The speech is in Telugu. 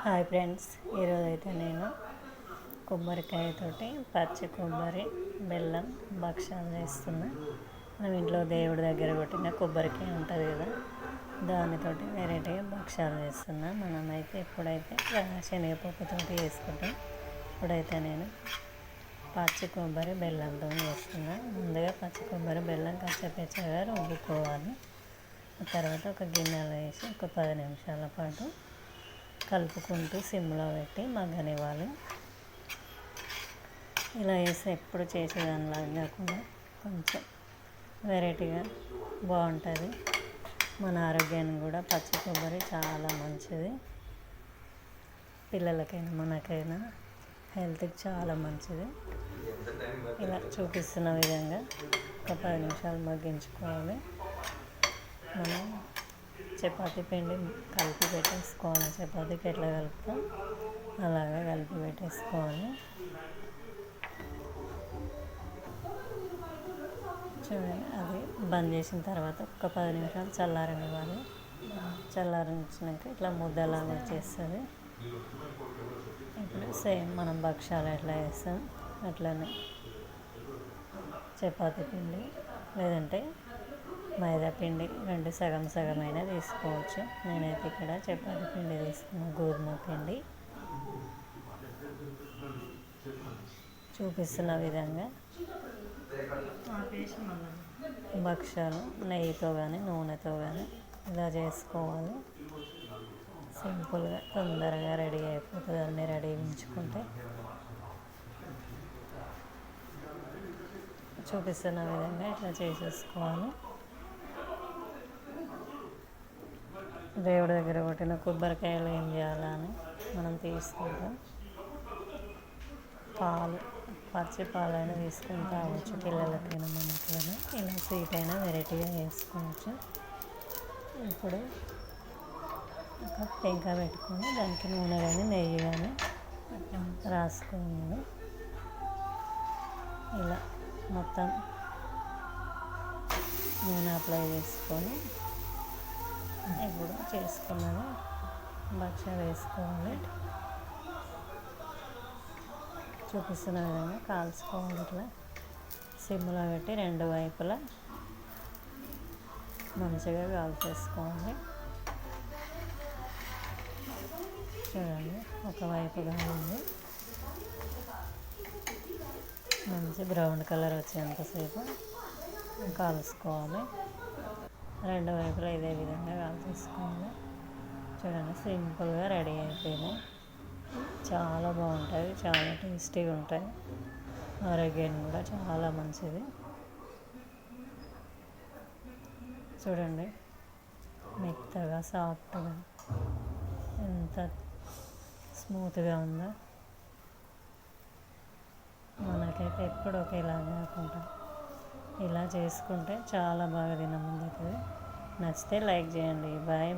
హాయ్ ఫ్రెండ్స్, ఈరోజైతే నేను కొబ్బరికాయతోటి పచ్చి కొబ్బరి బెల్లం భక్షాలు చేస్తున్నా. మనం ఇంట్లో దేవుడి దగ్గర కొట్టిన కొబ్బరికాయ ఉంటుంది కదా, దానితోటి వెరైటీగా భక్షాలు చేస్తున్నా. మనమైతే ఎప్పుడైతే శనగపప్పుతో చేసుకుంటాం, ఇప్పుడైతే నేను పచ్చి కొబ్బరి బెల్లంతో చేస్తున్నా. ముందుగా పచ్చి కొబ్బరి బెల్లం కచ్చపచ్చగా రుబ్బుకోవాలి. తర్వాత ఒక గిన్నెలో వేసి ఒక 10 నిమిషాల పాటు కలుపుకుంటూ సిమ్లో పెట్టి మగ్గనివ్వాలి. ఇలా వేస్తే ఎప్పుడు చేసేదానిలాగా కాకుండా కొంచెం వెరైటీగా బాగుంటుంది. మన ఆరోగ్యానికి కూడా పచ్చి కొబ్బరి చాలా మంచిది. పిల్లలకైనా మనకైనా హెల్త్కి చాలా మంచిది. ఇలా చూపిస్తున్న విధంగా ఒక 10 నిమిషాలు మగ్గించుకోవాలి. మనం చపాతీ పిండి కలిపి పెట్టేసుకోవాలి. చపాతీకి ఎట్లా కలుపుతాం అలాగా కలిపి పెట్టేసుకోవాలి. చూడండి, అది బంద్ చేసిన తర్వాత ఒక 10 నిమిషాలు చల్లారనివ్వాలి. చల్లారించినాక ఇట్లా ముద్దలాగా వచ్చేస్తుంది. ఇప్పుడు సేమ్ మనం భక్షాలు ఎట్లా వేస్తాం అట్లనే చపాతీ పిండి లేదంటే మైదా పిండి రెండు సగం సగం అయినా తీసుకోవచ్చు. నేనైతే ఇక్కడ చపాతీ పిండి తీసుకున్న గోధుమ పిండి. చూపిస్తున్న విధంగా భక్షాలు నెయ్యితో కానీ నూనెతో కానీ ఇలా చేసుకోవాలి. సింపుల్గా తొందరగా రెడీ అయిపోతుంది. అన్నీ రెడీ ఉంచుకుంటే చూపిస్తున్న విధంగా ఇట్లా చేసేసుకోవాలి. దేవుడి దగ్గర కొట్టిన కొబ్బరికాయలు ఏం చేయాలని మనం తీసుకుంటాం. పాలు, పచ్చి పాలైనా తీసుకొని తాగవచ్చు. పిల్లలకైనా మనకైనా ఇలా స్వీట్ అయినా వెరైటీగా వేసుకోవచ్చు. ఇప్పుడు ఒక టెంకాయ పెట్టుకొని దానికి నూనె కానీ నెయ్యి కానీ రాసుకోవాలి. ఇలా మొత్తం నూనె అప్లై చేసుకొని ఇప్పుడు చేసుకున్నది భక్షాలు వేసుకోవాలి. చూపిస్తున్న విధంగా కాల్చుకోవాలి. ఇట్లా సిమ్లో పెట్టి రెండు వైపులా మంచిగా కాల్చేసుకోవాలి. చూడండి, ఒకవైపు కావాలి మంచి బ్రౌన్ కలర్ వచ్చేంతసేపు కాల్చుకోవాలి. రెండు వైపులా ఇదే విధంగా కాల్చేసుకోవాలి. చూడండి, సింపుల్గా రెడీ అయిపోయినాయి. చాలా బాగుంటుంది, చాలా టేస్టీగా ఉంటాయి. ఆరోగ్యానికి కూడా చాలా మంచిది. చూడండి, మెత్తగా సాఫ్ట్గా ఎంత స్మూత్గా ఉందో. మనకైతే ఎప్పుడు ఒకేలా కాకుండా ఇలా చేసుకుంటే చాలా బాగా తినముందుతుంది. నచ్చితే లైక్ చేయండి. బాయ్.